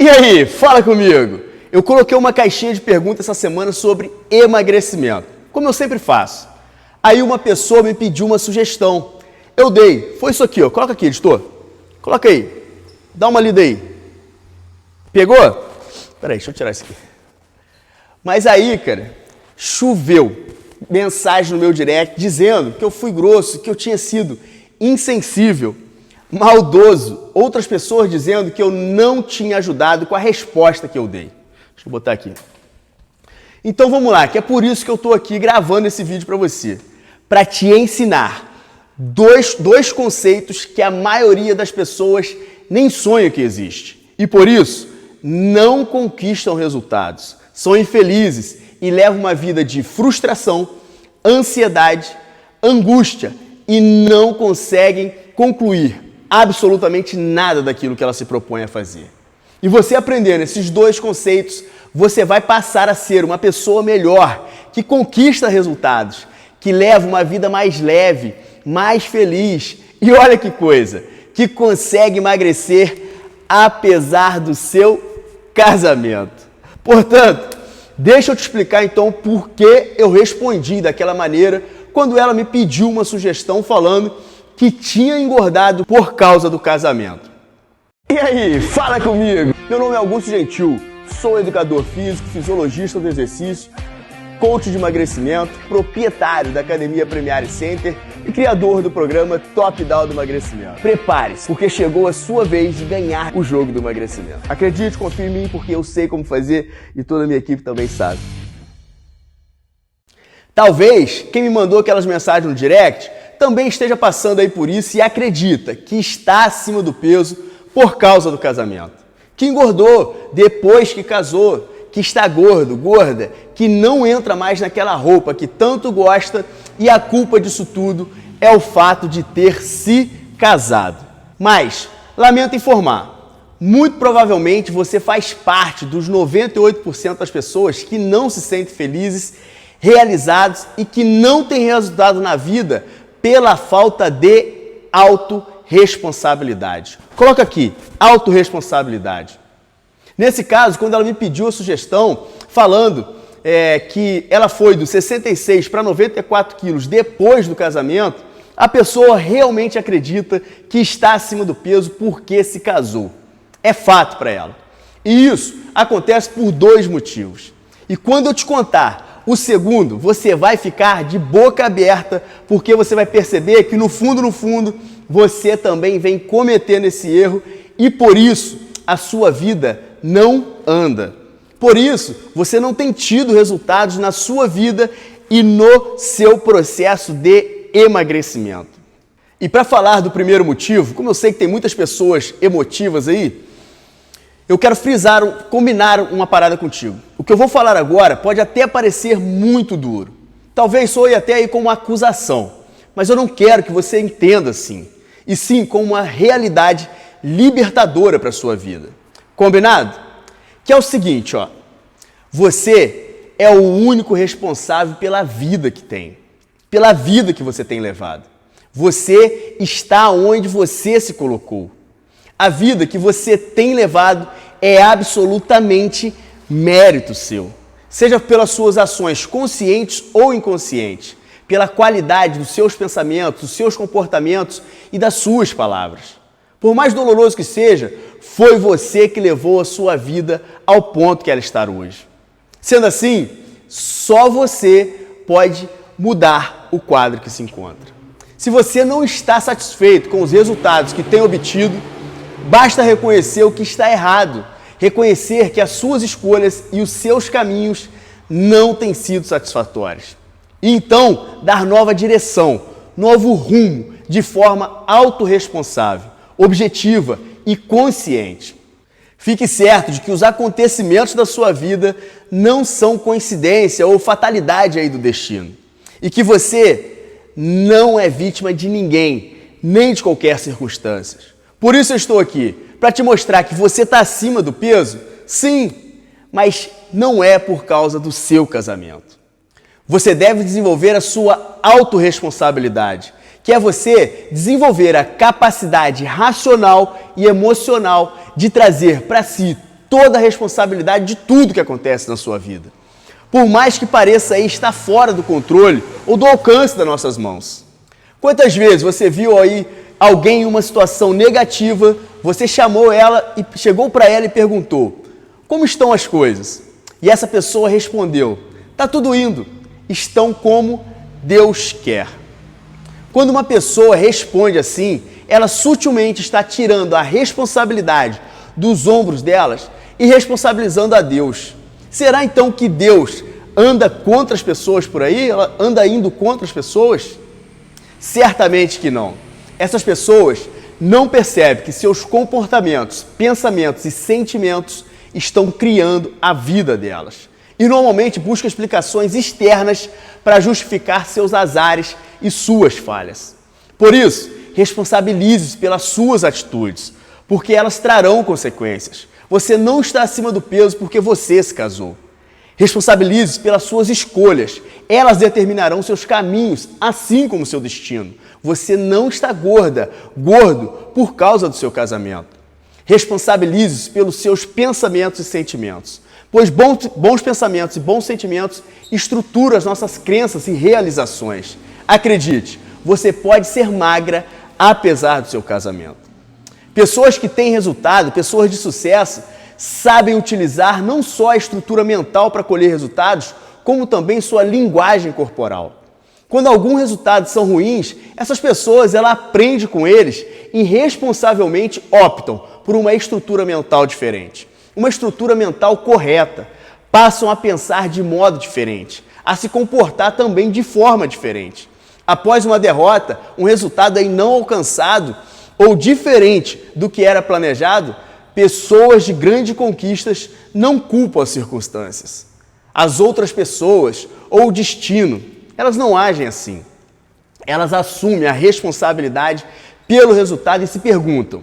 E aí, fala comigo! Eu coloquei uma caixinha de perguntas essa semana sobre emagrecimento, como eu sempre faço. Aí uma pessoa me pediu uma sugestão. Eu dei, foi isso aqui, ó. Coloca aqui, editor. Coloca aí. Dá uma lida aí. Pegou? Peraí, deixa eu tirar isso aqui. Mas aí, cara, choveu mensagem no meu direct dizendo que eu fui grosso, que eu tinha sido insensível, maldoso. Outras pessoas dizendo que eu não tinha ajudado com a resposta que eu dei. Deixa eu botar aqui. Então vamos lá, que é por isso que eu estou aqui gravando esse vídeo para você. Para te ensinar dois conceitos que a maioria das pessoas nem sonha que existe. E por isso, não conquistam resultados. São infelizes e levam uma vida de frustração, ansiedade, angústia e não conseguem concluir absolutamente nada daquilo que ela se propõe a fazer. E você aprendendo esses dois conceitos, você vai passar a ser uma pessoa melhor, que conquista resultados, que leva uma vida mais leve, mais feliz e olha que coisa, que consegue emagrecer apesar do seu casamento. Portanto, deixa eu te explicar então por que eu respondi daquela maneira quando ela me pediu uma sugestão falando que tinha engordado por causa do casamento. E aí, fala comigo! Meu nome é Augusto Gentil, sou educador físico, fisiologista do exercício, coach de emagrecimento, proprietário da Academia Premiare Center e criador do programa Top Down do Emagrecimento. Prepare-se, porque chegou a sua vez de ganhar o jogo do emagrecimento. Acredite, confie em mim, porque eu sei como fazer e toda a minha equipe também sabe. Talvez quem me mandou aquelas mensagens no direct também esteja passando aí por isso e acredita que está acima do peso por causa do casamento. Que engordou depois que casou, que está gordo, gorda, que não entra mais naquela roupa que tanto gosta e a culpa disso tudo é o fato de ter se casado. Mas, lamento informar, muito provavelmente você faz parte dos 98% das pessoas que não se sentem felizes, realizados e que não têm resultado na vida pela falta de autorresponsabilidade. Coloca aqui, autorresponsabilidade. Nesse caso, quando ela me pediu a sugestão, falando que ela foi dos 66 para 94 quilos depois do casamento, a pessoa realmente acredita que está acima do peso porque se casou. É fato para ela. E isso acontece por dois motivos. E quando eu te contar o segundo, você vai ficar de boca aberta, porque você vai perceber que no fundo, você também vem cometendo esse erro e por isso a sua vida não anda. Por isso, você não tem tido resultados na sua vida e no seu processo de emagrecimento. E para falar do primeiro motivo, como eu sei que tem muitas pessoas emotivas aí, eu quero combinar uma parada contigo. O que eu vou falar agora pode até parecer muito duro. Talvez soe até aí como uma acusação, mas eu não quero que você entenda assim, e sim como uma realidade libertadora para a sua vida. Combinado? Que é o seguinte, ó. Você é o único responsável pela vida que tem, pela vida que você tem levado. Você está onde você se colocou. A vida que você tem levado é absolutamente mérito seu. Seja pelas suas ações conscientes ou inconscientes, pela qualidade dos seus pensamentos, dos seus comportamentos e das suas palavras. Por mais doloroso que seja, foi você que levou a sua vida ao ponto que ela está hoje. Sendo assim, só você pode mudar o quadro que se encontra. Se você não está satisfeito com os resultados que tem obtido, basta reconhecer o que está errado, reconhecer que as suas escolhas e os seus caminhos não têm sido satisfatórios. E então, dar nova direção, novo rumo, de forma autorresponsável, objetiva e consciente. Fique certo de que os acontecimentos da sua vida não são coincidência ou fatalidade aí do destino. E que você não é vítima de ninguém, nem de qualquer circunstância. Por isso eu estou aqui, para te mostrar que você está acima do peso, sim, mas não é por causa do seu casamento. Você deve desenvolver a sua autorresponsabilidade, que é você desenvolver a capacidade racional e emocional de trazer para si toda a responsabilidade de tudo que acontece na sua vida. Por mais que pareça aí estar fora do controle ou do alcance das nossas mãos. Quantas vezes você viu aí alguém em uma situação negativa, você chamou ela e chegou para ela e perguntou: como estão as coisas? E essa pessoa respondeu: está tudo indo, estão como Deus quer. Quando uma pessoa responde assim, ela sutilmente está tirando a responsabilidade dos ombros delas e responsabilizando a Deus. Será então que Deus anda contra as pessoas por aí? Ela anda indo contra as pessoas? Certamente que não. Essas pessoas não percebem que seus comportamentos, pensamentos e sentimentos estão criando a vida delas. E normalmente buscam explicações externas para justificar seus azares e suas falhas. Por isso, responsabilize-se pelas suas atitudes, porque elas trarão consequências. Você não está acima do peso porque você se casou. Responsabilize-se pelas suas escolhas. Elas determinarão seus caminhos, assim como seu destino. Você não está gordo por causa do seu casamento. Responsabilize-se pelos seus pensamentos e sentimentos, pois bons pensamentos e bons sentimentos estruturam as nossas crenças e realizações. Acredite, você pode ser magra apesar do seu casamento. Pessoas que têm resultado, pessoas de sucesso, sabem utilizar não só a estrutura mental para colher resultados, como também sua linguagem corporal. Quando alguns resultados são ruins, essas pessoas aprendem com eles e responsavelmente optam por uma estrutura mental diferente. Uma estrutura mental correta. Passam a pensar de modo diferente, a se comportar também de forma diferente. Após uma derrota, um resultado aí não alcançado ou diferente do que era planejado, pessoas de grandes conquistas não culpam as circunstâncias. As outras pessoas ou o destino, elas não agem assim. Elas assumem a responsabilidade pelo resultado e se perguntam: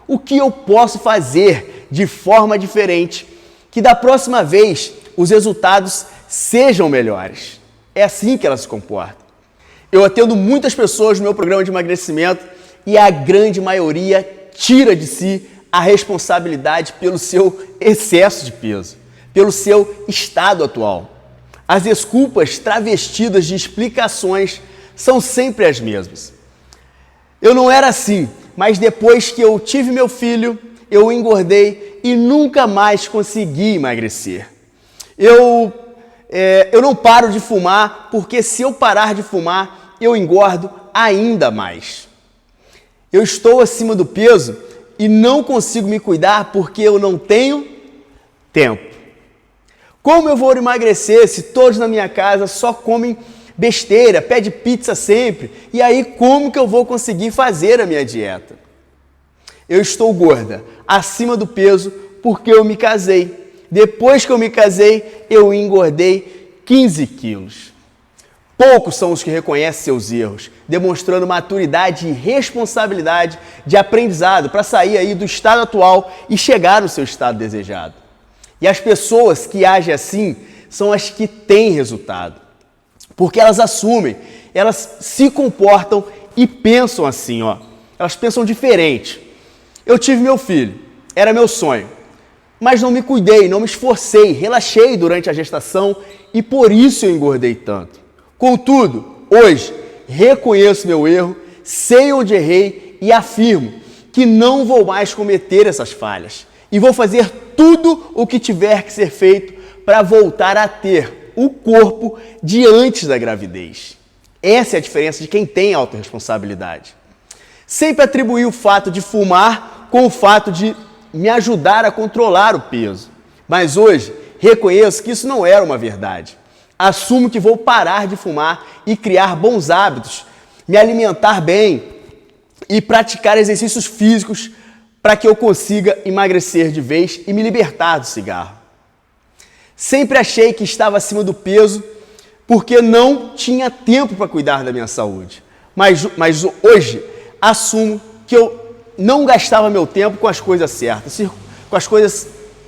o que eu posso fazer de forma diferente que da próxima vez os resultados sejam melhores? É assim que elas se comportam. Eu atendo muitas pessoas no meu programa de emagrecimento e a grande maioria tira de si a responsabilidade pelo seu excesso de peso, pelo seu estado atual. As desculpas travestidas de explicações são sempre as mesmas. Eu não era assim, mas depois que eu tive meu filho, eu engordei e nunca mais consegui emagrecer. Eu não paro de fumar, porque se eu parar de fumar, eu engordo ainda mais. Eu estou acima do peso e não consigo me cuidar porque eu não tenho tempo. Como eu vou emagrecer se todos na minha casa só comem besteira, pede pizza sempre? E aí como que eu vou conseguir fazer a minha dieta? Eu estou gorda, acima do peso, porque eu me casei. Depois que eu me casei, eu engordei 15 quilos. Poucos são os que reconhecem seus erros, demonstrando maturidade e responsabilidade de aprendizado para sair aí do estado atual e chegar no seu estado desejado. E as pessoas que agem assim são as que têm resultado, porque elas assumem, elas se comportam e pensam assim, elas pensam diferente. Eu tive meu filho, era meu sonho, mas não me cuidei, não me esforcei, relaxei durante a gestação e por isso eu engordei tanto. Contudo, hoje, reconheço meu erro, sei onde errei e afirmo que não vou mais cometer essas falhas. E vou fazer tudo o que tiver que ser feito para voltar a ter o corpo de antes da gravidez. Essa é a diferença de quem tem autorresponsabilidade. Sempre atribuí o fato de fumar com o fato de me ajudar a controlar o peso. Mas hoje, reconheço que isso não era uma verdade. Assumo que vou parar de fumar e criar bons hábitos, me alimentar bem e praticar exercícios físicos para que eu consiga emagrecer de vez e me libertar do cigarro. Sempre achei que estava acima do peso porque não tinha tempo para cuidar da minha saúde. Mas hoje assumo que eu não gastava meu tempo com as coisas certas,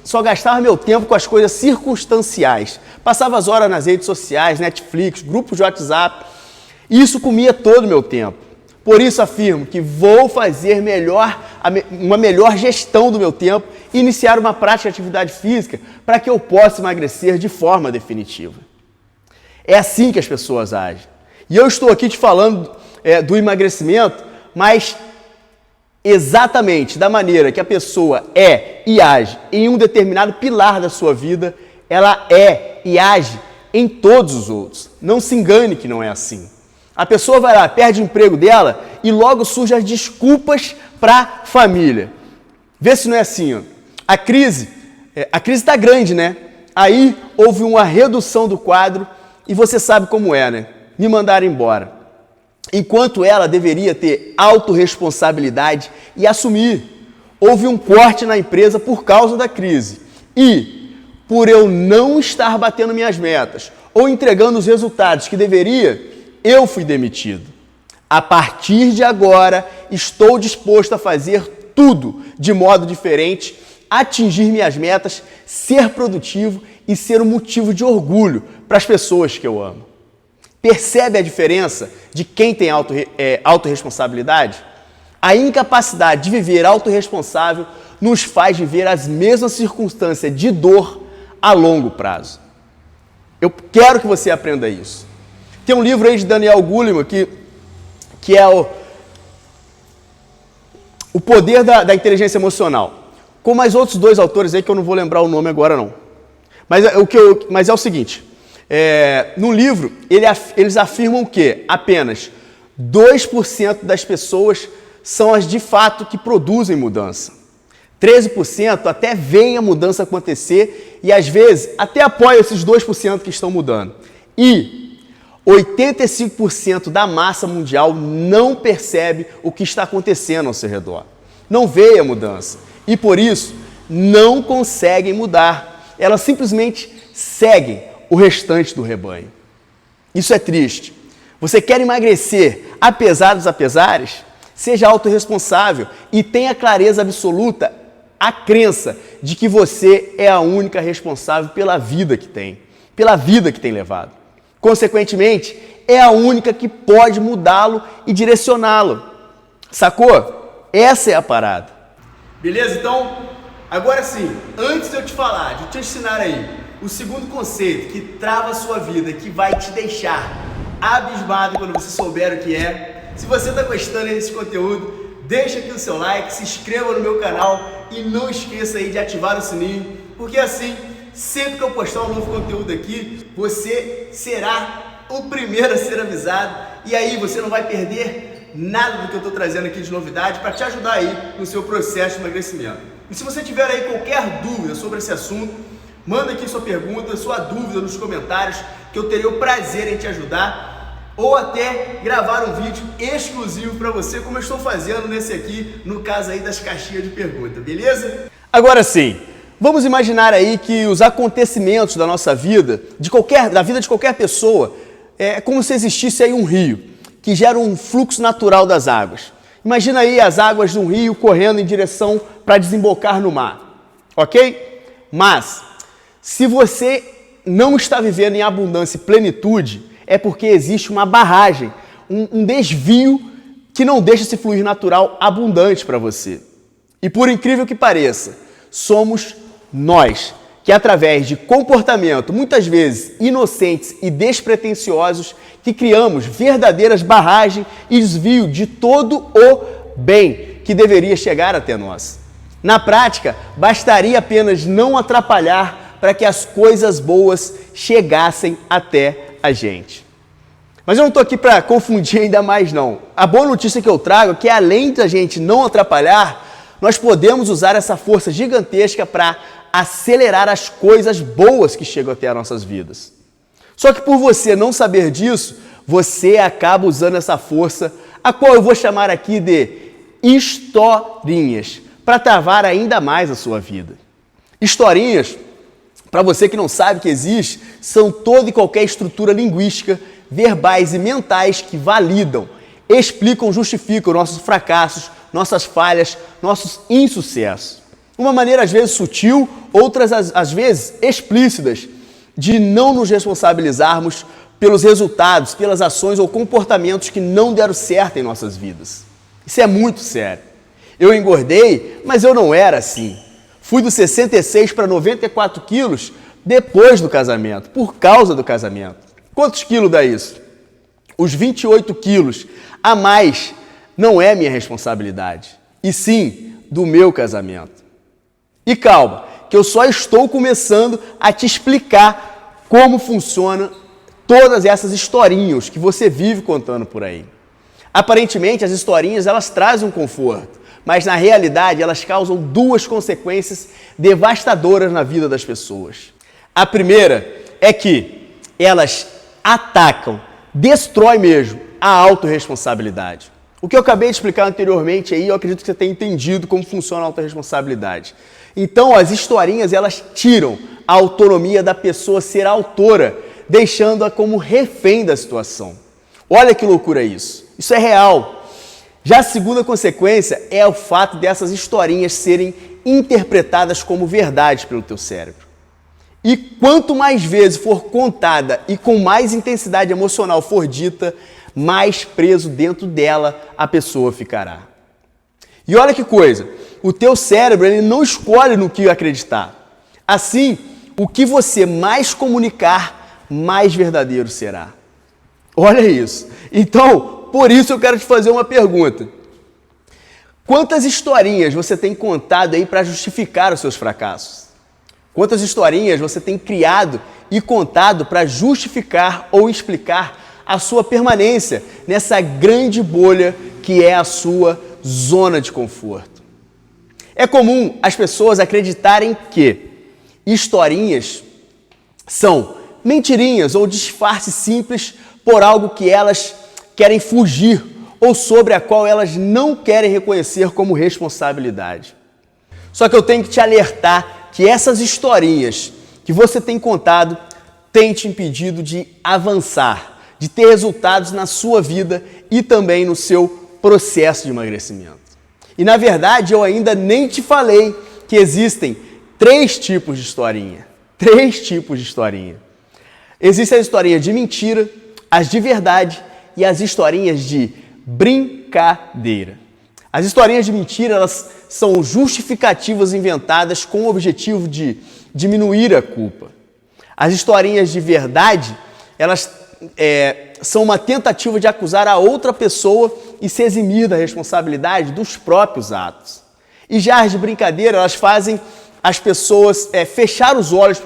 só gastava meu tempo com as coisas circunstanciais. Passava as horas nas redes sociais, Netflix, grupos de WhatsApp. E isso comia todo o meu tempo. Por isso afirmo que vou fazer uma melhor gestão do meu tempo e iniciar uma prática de atividade física para que eu possa emagrecer de forma definitiva. É assim que as pessoas agem. E eu estou aqui te falando do emagrecimento, mas exatamente da maneira que a pessoa é e age em um determinado pilar da sua vida, ela é e age em todos os outros. Não se engane que não é assim. A pessoa vai lá, perde o emprego dela e logo surgem as desculpas para a família. Vê se não é assim, ó. A crise está grande, né? Aí houve uma redução do quadro e você sabe como é, né? Me mandaram embora. Enquanto ela deveria ter autorresponsabilidade e assumir. Houve um corte na empresa por causa da crise. E, por eu não estar batendo minhas metas ou entregando os resultados que deveria, eu fui demitido. A partir de agora, estou disposto a fazer tudo de modo diferente, atingir minhas metas, ser produtivo e ser um motivo de orgulho para as pessoas que eu amo. Percebe a diferença de quem tem autorresponsabilidade? A incapacidade de viver autorresponsável nos faz viver as mesmas circunstâncias de dor a longo prazo. Eu quero que você aprenda isso. Tem um livro aí de Daniel Goleman que é o Poder da Inteligência Emocional. Com mais outros dois autores aí que eu não vou lembrar o nome agora não. Mas é o seguinte, no livro eles afirmam que apenas 2% das pessoas são as de fato que produzem mudança. 13% até veem a mudança acontecer e às vezes até apoiam esses 2% que estão mudando. E 85% da massa mundial não percebe o que está acontecendo ao seu redor. Não vê a mudança e, por isso, não conseguem mudar. Elas simplesmente seguem o restante do rebanho. Isso é triste. Você quer emagrecer apesar dos apesares? Seja autorresponsável e tenha clareza absoluta, a crença de que você é a única responsável pela vida que tem levado. Consequentemente, é a única que pode mudá-lo e direcioná-lo. Sacou? Essa é a parada. Beleza? Então, agora sim, antes de eu te falar, de te ensinar aí o segundo conceito que trava a sua vida, que vai te deixar abismado quando você souber o que é. Se você está gostando desse conteúdo, deixa aqui o seu like, se inscreva no meu canal e não esqueça aí de ativar o sininho, porque assim, sempre que eu postar um novo conteúdo aqui, você será o primeiro a ser avisado e aí você não vai perder nada do que eu estou trazendo aqui de novidade para te ajudar aí no seu processo de emagrecimento. E se você tiver aí qualquer dúvida sobre esse assunto, manda aqui sua pergunta, sua dúvida nos comentários, que eu terei o prazer em te ajudar ou até gravar um vídeo exclusivo para você, como eu estou fazendo nesse aqui, no caso aí das caixinhas de pergunta, beleza? Agora sim, vamos imaginar aí que os acontecimentos da nossa vida, da vida de qualquer pessoa, é como se existisse aí um rio, que gera um fluxo natural das águas. Imagina aí as águas de um rio correndo em direção para desembocar no mar, ok? Mas, se você não está vivendo em abundância e plenitude, é porque existe uma barragem, um desvio que não deixa esse fluir natural abundante para você. E por incrível que pareça, somos nós que através de comportamento, muitas vezes inocentes e despretensiosos, que criamos verdadeiras barragens e desvio de todo o bem que deveria chegar até nós. Na prática, bastaria apenas não atrapalhar para que as coisas boas chegassem até a gente. Mas eu não estou aqui para confundir ainda mais não. A boa notícia que eu trago é que além da gente não atrapalhar, nós podemos usar essa força gigantesca para acelerar as coisas boas que chegam até as nossas vidas. Só que por você não saber disso, você acaba usando essa força, a qual eu vou chamar aqui de historinhas, para travar ainda mais a sua vida. Historinhas, para você que não sabe que existe, são toda e qualquer estrutura linguística, verbais e mentais que validam, explicam, justificam nossos fracassos, nossas falhas, nossos insucessos. Uma maneira às vezes sutil, outras às vezes explícitas, de não nos responsabilizarmos pelos resultados, pelas ações ou comportamentos que não deram certo em nossas vidas. Isso é muito sério. Eu engordei, mas eu não era assim. Fui dos 66 para 94 quilos depois do casamento, por causa do casamento. Quantos quilos dá isso? Os 28 quilos a mais não é minha responsabilidade, e sim do meu casamento. E calma, que eu só estou começando a te explicar como funciona todas essas historinhas que você vive contando por aí. Aparentemente, as historinhas, elas trazem um conforto, mas na realidade elas causam duas consequências devastadoras na vida das pessoas. A primeira é que elas atacam, destroem mesmo a autorresponsabilidade. O que eu acabei de explicar anteriormente aí, eu acredito que você tenha entendido como funciona a autorresponsabilidade. Então, as historinhas, elas tiram a autonomia da pessoa ser autora, deixando-a como refém da situação. Olha que loucura isso. Isso é real. Já a segunda consequência é o fato dessas historinhas serem interpretadas como verdade pelo teu cérebro. E quanto mais vezes for contada e com mais intensidade emocional for dita, mais preso dentro dela a pessoa ficará. E olha que coisa, o teu cérebro ele não escolhe no que acreditar. Assim, o que você mais comunicar, mais verdadeiro será. Olha isso. Então, por isso eu quero te fazer uma pergunta. Quantas historinhas você tem contado aí para justificar os seus fracassos? Quantas historinhas você tem criado e contado para justificar ou explicar a sua permanência nessa grande bolha que é a sua zona de conforto? É comum as pessoas acreditarem que historinhas são mentirinhas ou disfarces simples por algo que elas querem fugir ou sobre a qual elas não querem reconhecer como responsabilidade. Só que eu tenho que te alertar que essas historinhas que você tem contado têm te impedido de avançar, de ter resultados na sua vida e também no seu processo de emagrecimento. E na verdade eu ainda nem te falei que existem 3 tipos de historinha. 3 tipos de historinha. Existem as historinhas de mentira, as de verdade e as historinhas de brincadeira. As historinhas de mentira, elas são justificativas inventadas com o objetivo de diminuir a culpa. As historinhas de verdade, elas são uma tentativa de acusar a outra pessoa e se eximir da responsabilidade dos próprios atos. E já as de brincadeira, elas fazem as pessoas fechar os olhos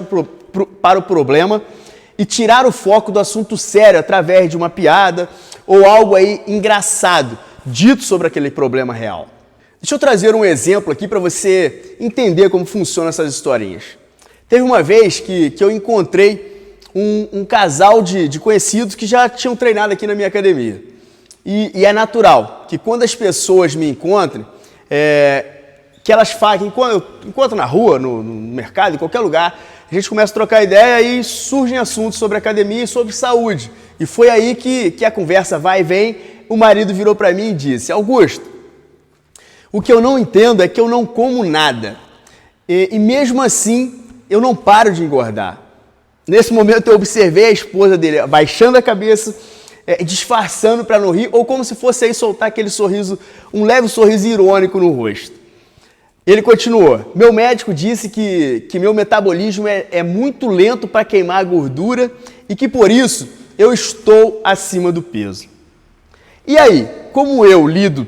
para o problema e tirar o foco do assunto sério através de uma piada ou algo aí engraçado dito sobre aquele problema real. Deixa eu trazer um exemplo aqui para você entender como funcionam essas historinhas. Teve uma vez que eu encontrei um casal de conhecidos que já tinham treinado aqui na minha academia. E é natural que quando as pessoas me encontrem, que elas fazem, enquanto na rua, no mercado, em qualquer lugar, a gente começa a trocar ideia e surgem assuntos sobre academia e sobre saúde. E foi aí que a conversa vai e vem. O marido virou para mim e disse: Augusto, o que eu não entendo é que eu não como nada. E mesmo assim, eu não paro de engordar. Nesse momento eu observei a esposa dele baixando a cabeça, disfarçando para não rir, ou como se fosse aí soltar aquele sorriso, um leve sorriso irônico no rosto. Ele continuou: meu médico disse que meu metabolismo é muito lento para queimar a gordura e que por isso eu estou acima do peso. E aí, como eu lido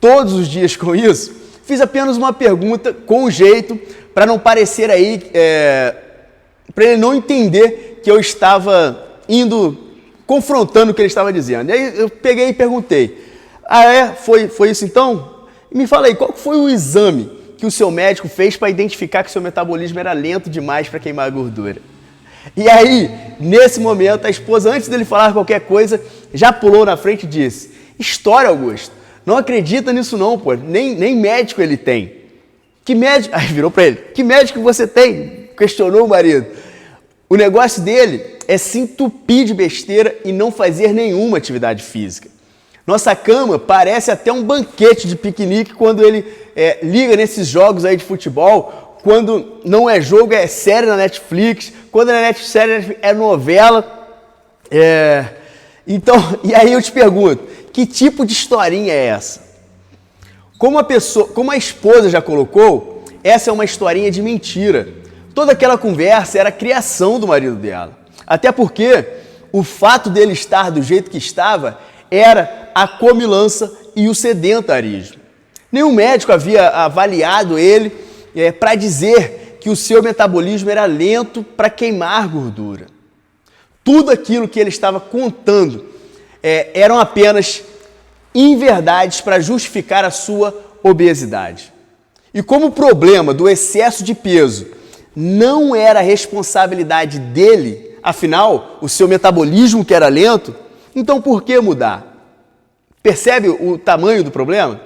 todos os dias com isso, fiz apenas uma pergunta com jeito para não parecer aí, para ele não entender que eu estava confrontando o que ele estava dizendo. E aí eu peguei e perguntei: foi isso então? E me fala aí, qual foi o exame que o seu médico fez para identificar que o seu metabolismo era lento demais para queimar a gordura? E aí, nesse momento, a esposa, antes dele falar qualquer coisa, já pulou na frente e disse: história, Augusto, não acredita nisso não, pô, nem médico ele tem. Que médico? Aí virou para ele: que médico você tem? Questionou o marido. O negócio dele é se entupir de besteira e não fazer nenhuma atividade física. Nossa cama parece até um banquete de piquenique quando ele liga nesses jogos aí de futebol. Quando não é jogo, é série na Netflix. Quando é série, é novela. Então, e aí eu te pergunto, que tipo de historinha é essa? Como a esposa já colocou, essa é uma historinha de mentira. Toda aquela conversa era a criação do marido dela. Até porque o fato dele estar do jeito que estava era a comilança e o sedentarismo. Nenhum médico havia avaliado ele para dizer que o seu metabolismo era lento para queimar gordura. Tudo aquilo que ele estava contando eram apenas inverdades para justificar a sua obesidade. E como o problema do excesso de peso não era responsabilidade dele, afinal, o seu metabolismo que era lento, então por que mudar? Percebe o tamanho do problema?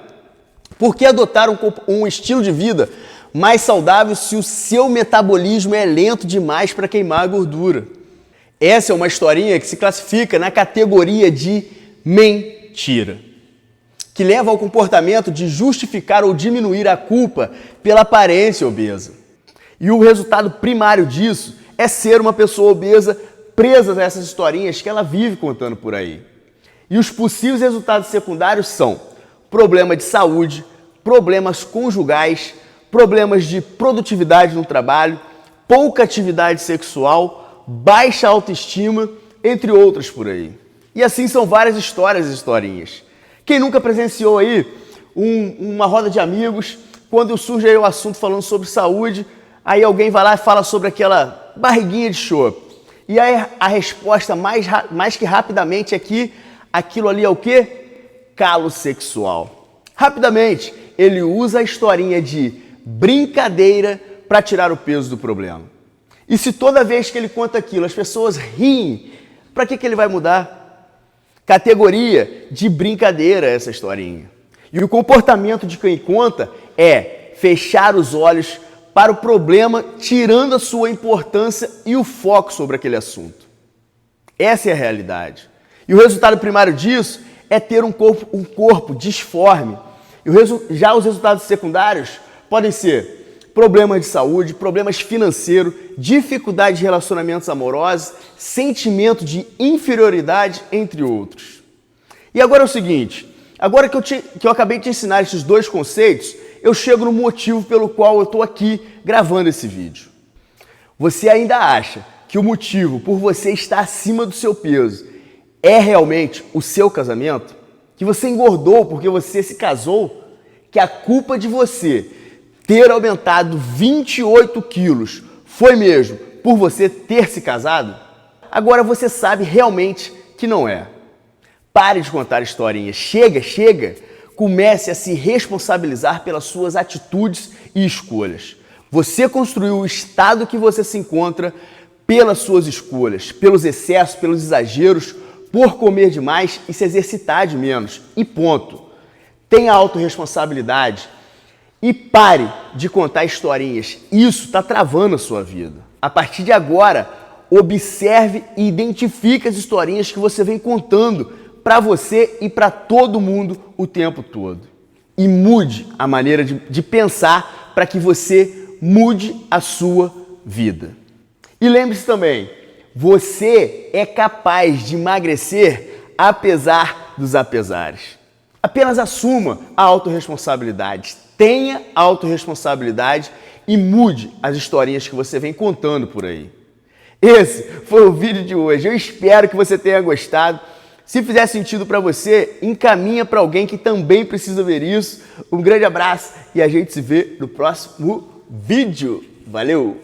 Por que adotar um estilo de vida mais saudável se o seu metabolismo é lento demais para queimar a gordura? Essa é uma historinha que se classifica na categoria de mentira, que leva ao comportamento de justificar ou diminuir a culpa pela aparência obesa. E o resultado primário disso é ser uma pessoa obesa presa a essas historinhas que ela vive contando por aí. E os possíveis resultados secundários são problema de saúde, problemas conjugais, problemas de produtividade no trabalho, pouca atividade sexual, baixa autoestima, entre outras por aí. E assim são várias histórias e historinhas. Quem nunca presenciou aí uma roda de amigos, quando surge aí o assunto falando sobre saúde, aí alguém vai lá e fala sobre aquela barriguinha de chope. E aí a resposta mais que rapidamente é que aquilo ali é o quê? Calo sexual. Rapidamente, ele usa a historinha de brincadeira para tirar o peso do problema. E se toda vez que ele conta aquilo as pessoas riem, para que ele vai mudar? Categoria de brincadeira essa historinha. E o comportamento de quem conta é fechar os olhos para o problema, tirando a sua importância e o foco sobre aquele assunto. Essa é a realidade. E o resultado primário disso é ter um corpo disforme. E já os resultados secundários podem ser problemas de saúde, problemas financeiros, dificuldade de relacionamentos amorosos, sentimento de inferioridade, entre outros. E agora é o seguinte, agora que eu acabei de te ensinar esses dois conceitos, eu chego no motivo pelo qual eu estou aqui gravando esse vídeo. Você ainda acha que o motivo por você estar acima do seu peso é realmente o seu casamento? Que você engordou porque você se casou? Que a culpa de você ter aumentado 28 quilos foi mesmo por você ter se casado? Agora você sabe realmente que não é. Pare de contar historinhas. Chega. Comece a se responsabilizar pelas suas atitudes e escolhas. Você construiu o estado que você se encontra pelas suas escolhas, pelos excessos, pelos exageros, por comer demais e se exercitar de menos. E ponto. Tenha autorresponsabilidade e pare de contar historinhas. Isso está travando a sua vida. A partir de agora, observe e identifique as historinhas que você vem contando para você e para todo mundo o tempo todo. E mude a maneira de pensar para que você mude a sua vida. E lembre-se também, você é capaz de emagrecer apesar dos apesares. Apenas assuma a autorresponsabilidade, tenha autorresponsabilidade e mude as historinhas que você vem contando por aí. Esse foi o vídeo de hoje. Eu espero que você tenha gostado. Se fizer sentido para você, encaminha para alguém que também precisa ver isso. Um grande abraço e a gente se vê no próximo vídeo. Valeu!